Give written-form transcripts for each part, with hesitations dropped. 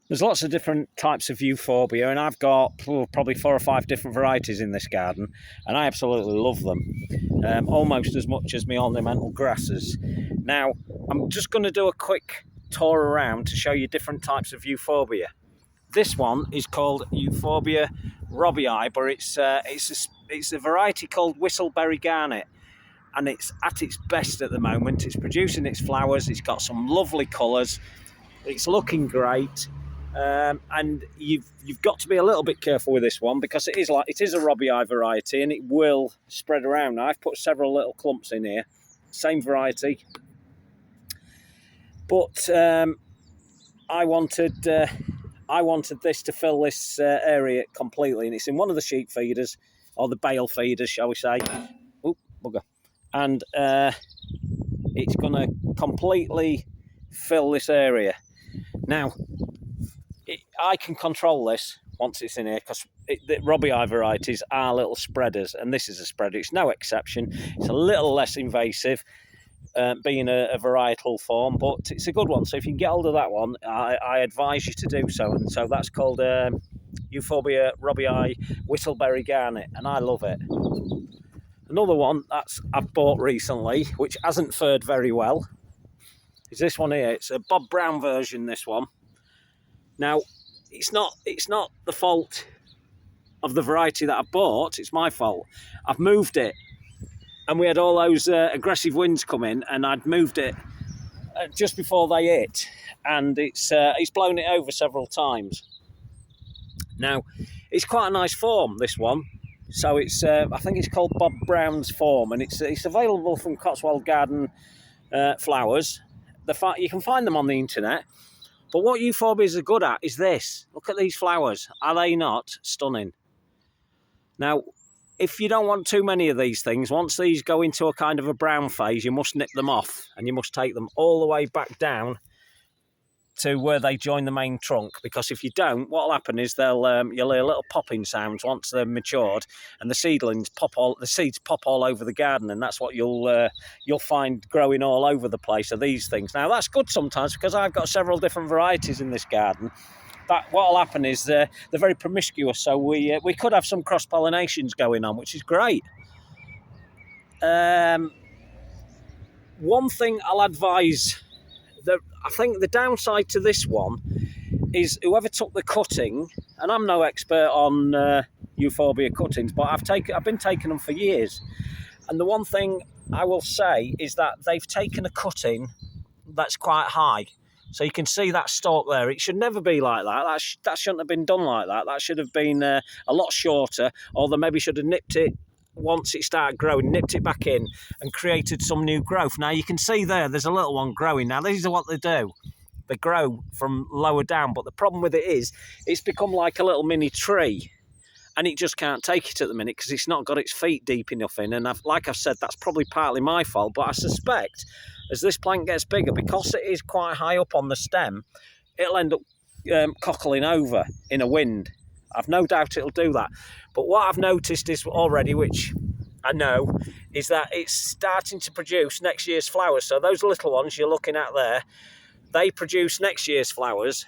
There's lots of different types of Euphorbia, and I've got probably 4 or 5 different varieties in this garden, and I absolutely love them, almost as much as my ornamental grasses. Now, I'm just going to do a quick tour around to show you different types of Euphorbia. This one is called Euphorbia Robbiae, but it's a variety called Whistleberry Garnet, and it's at its best at the moment. It's producing its flowers, it's got some lovely colours, it's looking great. And you've got to be a little bit careful with this one because it is a Robbiae variety and it will spread around. Now, I've put several little clumps in here, same variety, but I wanted this to fill this area completely, and it's in one of the sheep feeders or the bale feeders, shall we say? Oh, bugger! And it's going to completely fill this area. Now, I can control this once it's in here because the Robbiae varieties are little spreaders, and this is a spreader. It's no exception. It's a little less invasive, being a varietal form, but it's a good one. So if you can get hold of that one, I advise you to do so. And so that's called Euphorbia Robbiae Whistleberry Garnet, and I love it. Another one I've bought recently, which hasn't fared very well, is this one here. It's a Bob Brown version, this one. Now, it's not the fault of the variety that I've bought, it's my fault. I've moved it, and we had all those aggressive winds come in, and I'd moved it just before they hit, and it's blown it over several times. Now, it's quite a nice form, this one. So it's I think it's called Bob Brown's form, and it's available from Cotswold Garden Flowers. You can find them on the internet. But what Euphorbias are good at is this. Look at these flowers. Are they not stunning? Now, if you don't want too many of these things, once these go into a kind of a brown phase, you must nip them off, and you must take them all the way back down to where they join the main trunk, because if you don't, what'll happen is you'll hear little popping sounds once they're matured, and the seeds pop all over the garden, and that's what you'll find growing all over the place are these things. Now, that's good sometimes because I've got several different varieties in this garden. But what'll happen is they're very promiscuous, so we could have some cross pollinations going on, which is great. One thing I'll advise. I think the downside to this one is whoever took the cutting, and I'm no expert on Euphorbia cuttings, but I've been taking them for years, and the one thing I will say is that they've taken a cutting that's quite high. So you can see that stalk there. It should never be like that. That shouldn't have been done like that. That should have been a lot shorter, or they maybe should have nipped it once it started growing, nipped it back in and created some new growth. Now you can see there's a little one growing. Now these are what they do. They grow from lower down, but the problem with it is it's become like a little mini tree, and it just can't take it at the minute because it's not got its feet deep enough in. And like I've said, that's probably partly my fault, but I suspect as this plant gets bigger, because it is quite high up on the stem, it'll end up cockling over in a wind. I've no doubt it'll do that. But what I've noticed is already, which I know, is that it's starting to produce next year's flowers. So those little ones you're looking at there, they produce next year's flowers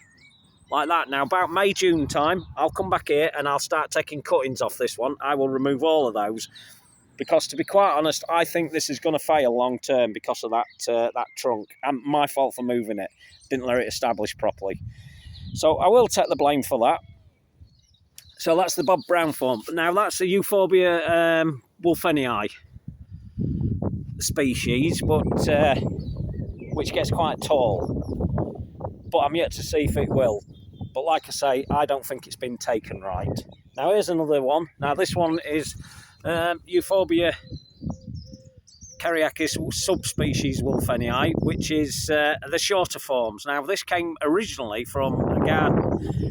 like that. Now, about May, June time, I'll come back here and I'll start taking cuttings off this one. I will remove all of those because, to be quite honest, I think this is going to fail long term because of that trunk. And my fault for moving it. Didn't let it establish properly. So I will take the blame for that. So that's the Bob Brown form. Now that's the Euphorbia Wulfenii species, but which gets quite tall. But I'm yet to see if it will. But like I say, I don't think it's been taken right. Now here's another one. Now this one is Euphorbia kariakis subsp.Wulfenii, which is the shorter forms. Now this came originally from a garden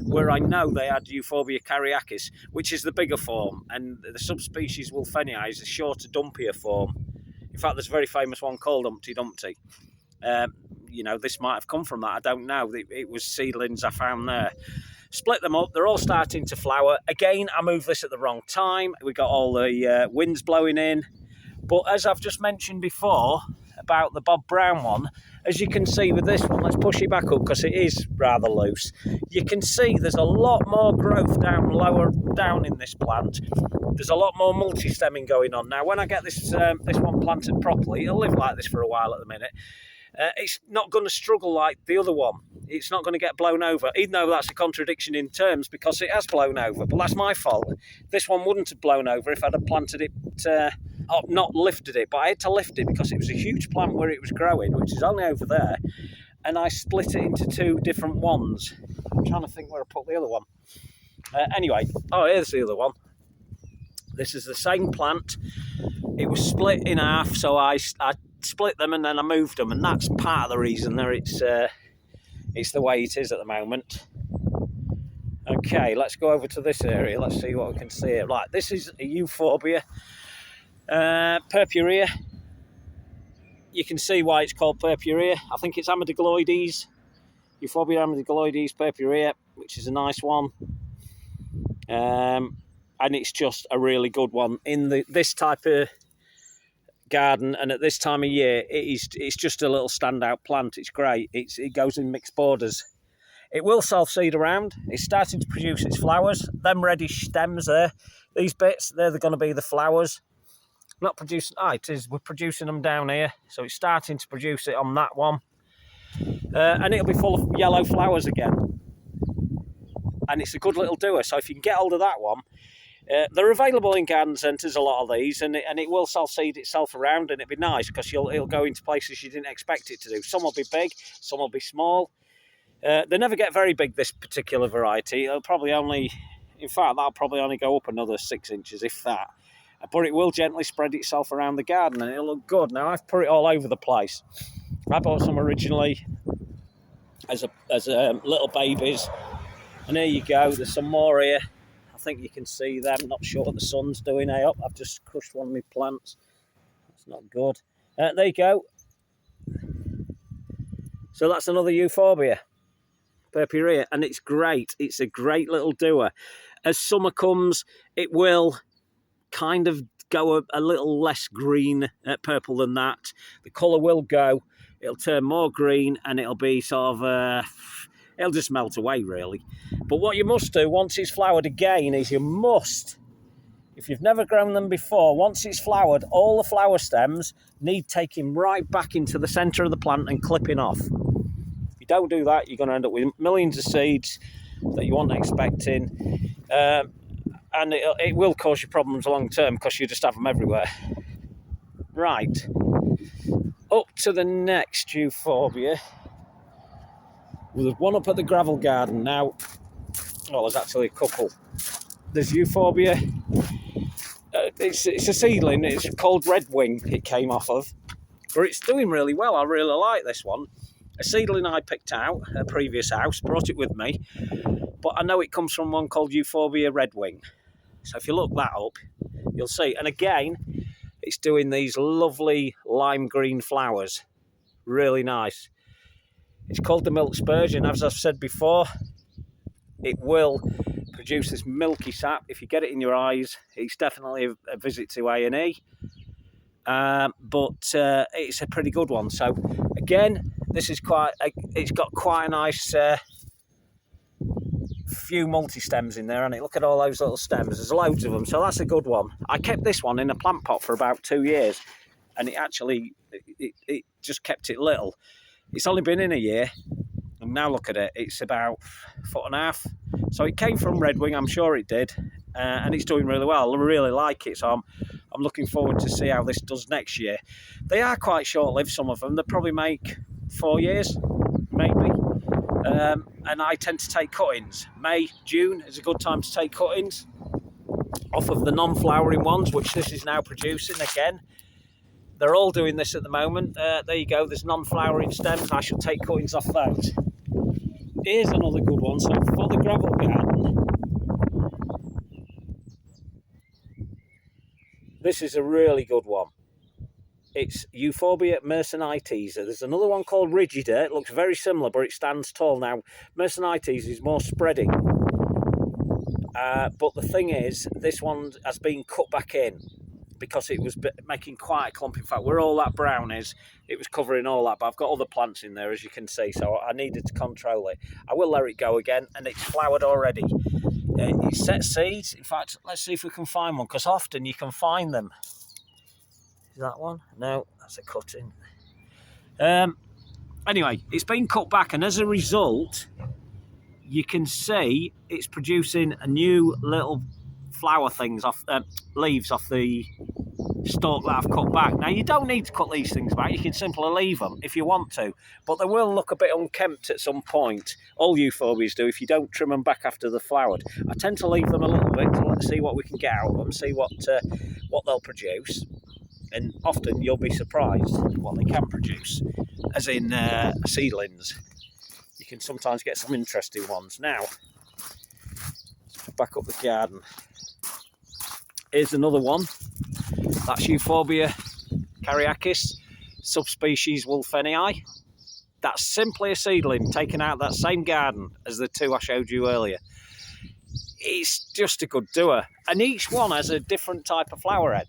where I know they had Euphorbia kariakis, which is the bigger form, and the subspecies Wolfenia is a shorter, dumpier form. In fact, there's a very famous one called Humpty Dumpty. This might have come from that, I don't know. It was seedlings I found there. Split them up, they're all starting to flower. Again, I moved this at the wrong time. We got all the winds blowing in. But as I've just mentioned before, about the Bob Brown one, as you can see with this one, let's push it back up because it is rather loose. You can see there's a lot more growth lower down in this plant. There's a lot more multi-stemming going on. Now, when I get this one planted properly, it'll live like this for a while at the minute. It's not going to struggle like the other one. It's not going to get blown over, even though that's a contradiction in terms because it has blown over. But that's my fault. This one wouldn't have blown over if I'd have planted it, not lifted it. But I had to lift it because it was a huge plant where it was growing, which is only over there. And I split it into two different ones. I'm trying to think where I put the other one. Anyway, here's the other one. This is the same plant. It was split in half, so I split them and then I moved them, and that's part of the reason there. It's the way it is at the moment. Okay, let's go over to this area. Let's see what we can see here. Right, this is a Euphorbia Purpurea. You can see why it's called Purpurea. I think it's Amidigloides. Euphorbia Amidigloides Purpurea, which is a nice one. And it's just a really good one in this type of garden, and at this time of year it's just a little standout plant. It's great. It goes in mixed borders. It will self-seed around. It's starting to produce its flowers. Them reddish stems there, these bits, they're going to be the flowers. Not producing, it is, we're producing them down here, so it's starting to produce it on that one, and it'll be full of yellow flowers again, and it's a good little doer. So if you can get hold of that one, they're available in garden centres, a lot of these, and it will self-seed itself around, and it'll be nice because it'll go into places you didn't expect it to do. Some will be big, some will be small. They never get very big, this particular variety. It'll probably only, in fact, that'll probably only go up another 6 inches, if that. But it will gently spread itself around the garden, and it'll look good. Now, I've put it all over the place. I bought some originally as little babies, and here you go. There's some more here. I think you can see them. Not sure what the sun's doing up. I've just crushed one of my plants. That's not good. There you go. So that's another Euphorbia Purpurea, and it's great. It's a great little doer. As summer comes, it will kind of go a little less green purple than that. The colour will go. It'll turn more green, and it'll be sort of... it'll just melt away, really. But what you must do once it's flowered again is you must, if you've never grown them before, once it's flowered, all the flower stems need taking right back into the centre of the plant and clipping off. If you don't do that, you're going to end up with millions of seeds that you weren't expecting. And it will cause you problems long term because you just have them everywhere. Right. Up to the next Euphorbia. There's one up at the gravel garden now. Well, there's actually a couple. There's Euphorbia. It's a seedling. It's called Redwing. It came off of, but it's doing really well. I really like this one. A seedling I picked out at a previous house. Brought it with me, but I know it comes from one called Euphorbia Redwing. So if you look that up, you'll see. And again, it's doing these lovely lime green flowers. Really nice. It's called the milk spurge, and as I've said before, it will produce this milky sap. If you get it in your eyes, it's definitely a visit to A&E. But it's a pretty good one. So again, this is it's got quite a nice few multi-stems in there, and look at all those little stems. There's loads of them, so that's a good one. I kept this one in a plant pot for about 2 years, and it just kept it little. It's only been in a year, and now look at it. It's about 1.5 foot. So it came from Redwing, I'm sure it did, and it's doing really well. I really like it, so I'm looking forward to see how this does next year. They are quite short-lived, some of them. They probably make 4 years, maybe. And I tend to take cuttings. May, June is a good time to take cuttings off of the non-flowering ones, which this is now producing again. They're all doing this at the moment. There you go, there's non-flowering stems. I should take cuttings off those. Here's another good one. So for the gravel garden, this is a really good one. It's Euphorbia Myrsinites. There's another one called Rigida. It looks very similar, but it stands tall. Now, Myrsinites is more spreading. But the thing is, this one has been cut back in. because it was making quite a clump. In fact, where all that brown is, it was covering all that, but I've got other plants in there, as you can see, so I needed to control it. I will let it go again, and it's flowered already. It set seeds. In fact, let's see if we can find one, because often you can find them. Is that one? No, that's a cutting. Anyway, it's been cut back, and as a result, you can see it's producing a new little flower things off, leaves off the stalk that I've cut back. Now, you don't need to cut these things back. You can simply leave them if you want to, but they will look a bit unkempt at some point. All euphorbias do if you don't trim them back after they're flowered. I tend to leave them a little bit to see what we can get out of them, see what they'll produce, and often you'll be surprised what they can produce, as in seedlings. You can sometimes get some interesting ones. Now, let's back up the garden. Here's another one. That's Euphorbia Characias, subspecies Wulfenii. That's simply a seedling taken out of that same garden as the two I showed you earlier. It's just a good doer. And each one has a different type of flower head.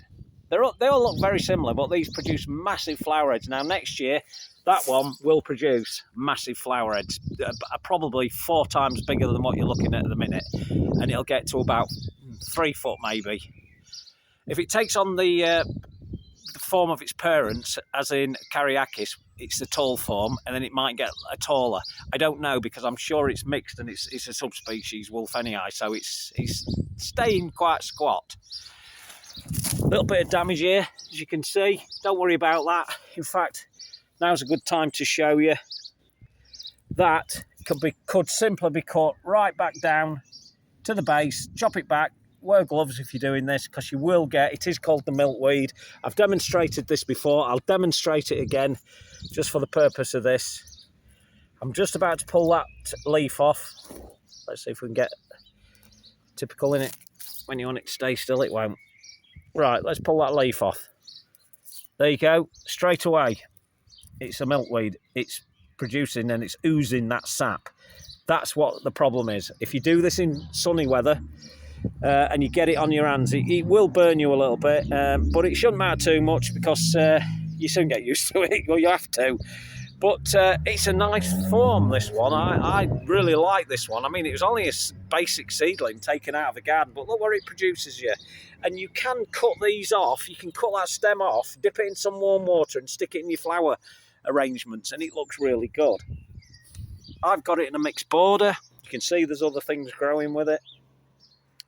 They all look very similar, but these produce massive flower heads. Now, next year, that one will produce massive flower heads, probably 4 times bigger than what you're looking at the minute. And it'll get to about 3 foot, maybe. If it takes on the form of its parents, as in kariakis, it's the tall form, and then it might get a taller. I don't know, because I'm sure it's mixed, and it's a subspecies Wolfenii, so it's staying quite squat. A little bit of damage here, as you can see. Don't worry about that. In fact, now's a good time to show you that could simply be cut right back down to the base. Chop it back. Wear gloves if you're doing this, because you will get, it is called the milkweed. I've demonstrated this before. I'll demonstrate it again just for the purpose of this. I'm just about to pull that leaf off. Let's see if we can get typical in it. When you want it to stay still, it won't. Right, let's pull that leaf off. There you go, straight away. It's a milkweed. It's producing and it's oozing that sap. That's what the problem is. If you do this in sunny weather, and you get it on your hands, it will burn you a little bit, but it shouldn't matter too much, because you soon get used to it. Well, you have to. But it's a nice form, this one. I really like this one. I mean, it was only a basic seedling taken out of the garden, but look where it produces you. And you can cut these off. You can cut that stem off, dip it in some warm water and stick it in your flower arrangements, and it looks really good. I've got it in a mixed border. You can see there's other things growing with it.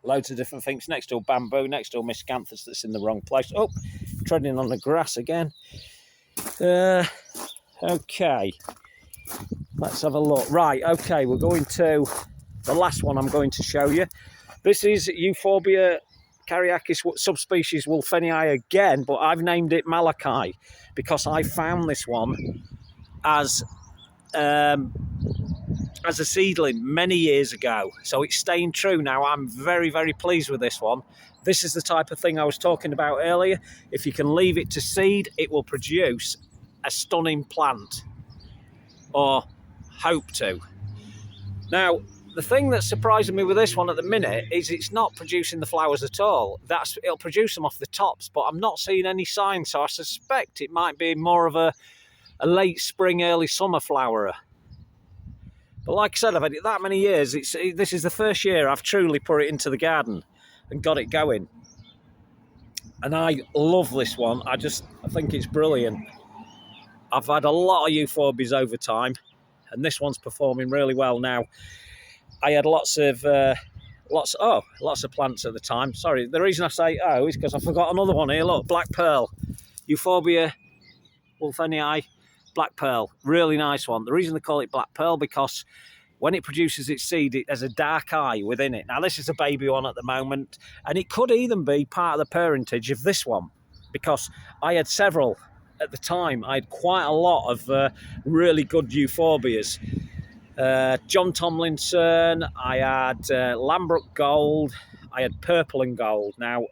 Loads of different things. Next to bamboo, next to miscanthus that's in the wrong place. Oh, treading on the grass again. Okay, let's have a look. Right, okay, we're going to the last one I'm going to show you. This is Euphorbia Characias subspecies Wolfenia again, but I've named it Malachi because I found this one as a seedling many years ago, so it's staying true now. I'm very, very pleased with this one. This is the type of thing I was talking about earlier. If you can leave it to seed, it will produce a stunning plant, or hope to. Now, the thing that's surprising me with this one at the minute is it's not producing the flowers at all. It'll produce them off the tops, but I'm not seeing any signs, so I suspect it might be more of a late spring, early summer flowerer. But like I said, I've had it that many years. This is the first year I've truly put it into the garden and got it going. And I love this one. I think it's brilliant. I've had a lot of euphorbias over time, and this one's performing really well now. I had lots of plants at the time. Sorry, the reason I say is because I forgot another one here. Look, black pearl, Euphorbia Wulfenii. Black pearl, really nice one. The reason they call it black pearl, because when it produces its seed, it has a dark eye within it. Now, this is a baby one at the moment, and it could even be part of the parentage of this one, because I had several at the time. I had quite a lot of really good euphorbias. John Tomlinson, I had Lambrook Gold, I had Purple and Gold. Now,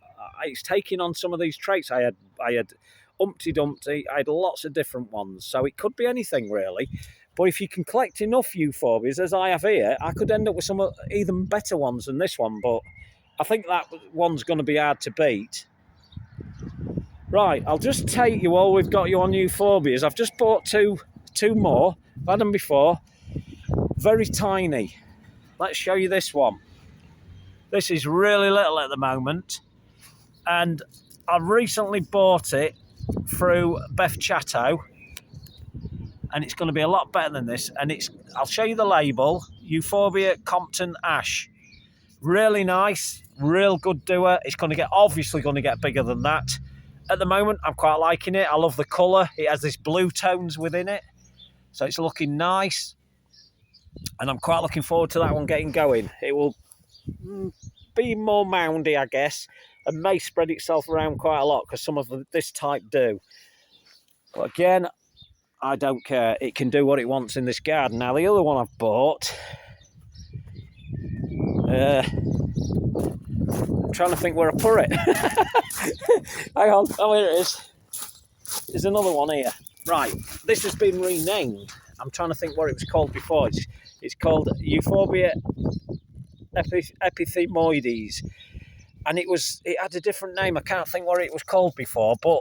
it's taking on some of these traits. I had Umpty Dumpty, I had lots of different ones, so it could be anything really. But if you can collect enough euphorbias, as I have here, I could end up with some even better ones than this one, but I think that one's going to be hard to beat. Right, I'll just take you all we've got you on euphorbias. I've just bought two more. I've had them before. Very tiny. Let's show you this one. This is really little at the moment, and I recently bought it through Beth Chatto, and it's going to be a lot better than this. And I'll show you the label: Euphorbia Compton Ash. Really nice, real good doer. It's obviously going to get bigger than that. At the moment, I'm quite liking it. I love the colour. It has this blue tones within it, so it's looking nice. And I'm quite looking forward to that one getting going. It will be more moundy, I guess, and may spread itself around quite a lot because some of this type do. But again, I don't care. It can do what it wants in this garden. Now, the other one I've bought, I'm trying to think where I put it. Hang on. Oh, here it is. There's another one here. Right, this has been renamed. I'm trying to think what it was called before. It's called Euphorbia Epithemoides, and it had a different name. I can't think what it was called before, but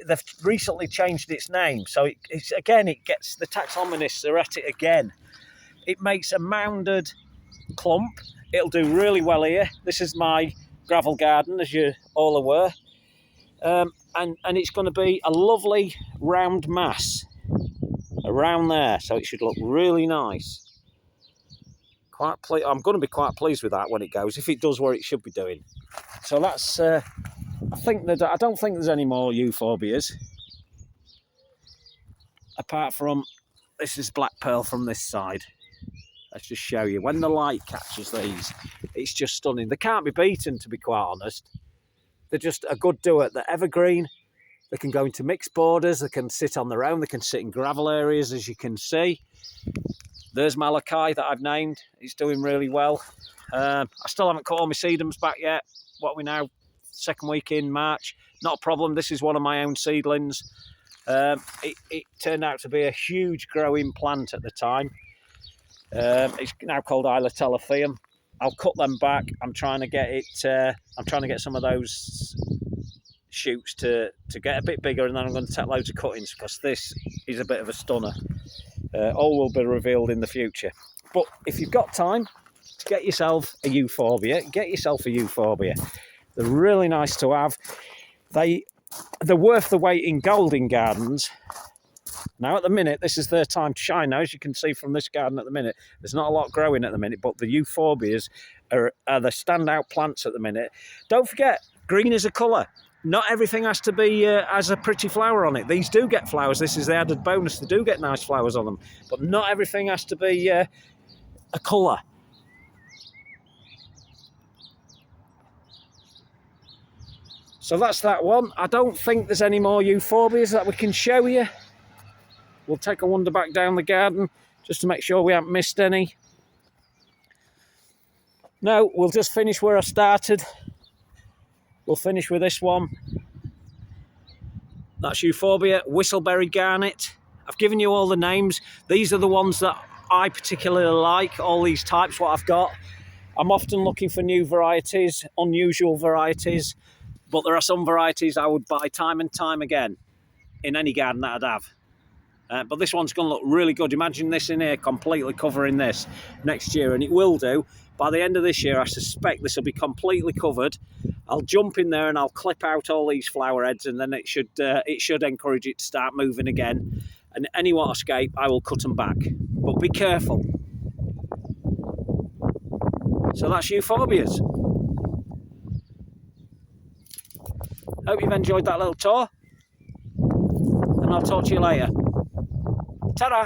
they've recently changed its name. So it gets the taxonomists are at it again. It makes a mounded clump. It'll do really well here. This is my gravel garden, as you're all aware, and it's going to be a lovely round mass around there, so it should look really nice. I'm going to be quite pleased with that when it goes, if it does what it should be doing. So that's I don't think there's any more euphorbias apart from this is black pearl from this side. Let's just show you. When the light catches these, it's just stunning. They can't be beaten, to be quite honest. They're just a good doer. They're evergreen. They can go into mixed borders. They can sit on their own. They can sit in gravel areas, as you can see. There's Malachi that I've named. He's doing really well. I still haven't cut all my sedums back yet. What are we now? Second week in March. Not a problem. This is one of my own seedlings. It turned out to be a huge growing plant at the time. It's now called Ilatellophyum. I'll cut them back. I'm trying to get it. I'm trying to get some of those shoots to get a bit bigger, and then I'm going to take loads of cuttings because this is a bit of a stunner. All will be revealed in the future. But if you've got time to get yourself a euphorbia, get yourself a euphorbia. They're really nice to have. They're worth the weight in gold in gardens. Now, at the minute, this is their time to shine. Now, as you can see from this garden at the minute, there's not a lot growing at the minute, but the euphorbias are the standout plants at the minute. Don't forget, green is a colour. Not everything has to be has a pretty flower on it. These do get flowers. This is the added bonus. They do get nice flowers on them. But not everything has to be a colour. So that's that one. I don't think there's any more euphorbias that we can show you. We'll take a wander back down the garden just to make sure we haven't missed any. No, we'll just finish where I started. We'll finish with this one. That's Euphorbia Whistleberry Garnet. I've given you all the names. These are the ones that I particularly like, all these types, what I've got. I'm often looking for new varieties, unusual varieties, but there are some varieties I would buy time and time again in any garden that I'd have. But this one's going to look really good. Imagine this in here completely covering this next year, and it will do. By the end of this year, I suspect this will be completely covered. I'll jump in there and I'll clip out all these flower heads, and then it should encourage it to start moving again. And any what escape, I will cut them back. But be careful. So that's euphorbias. Hope you've enjoyed that little tour, and I'll talk to you later. Ta-da!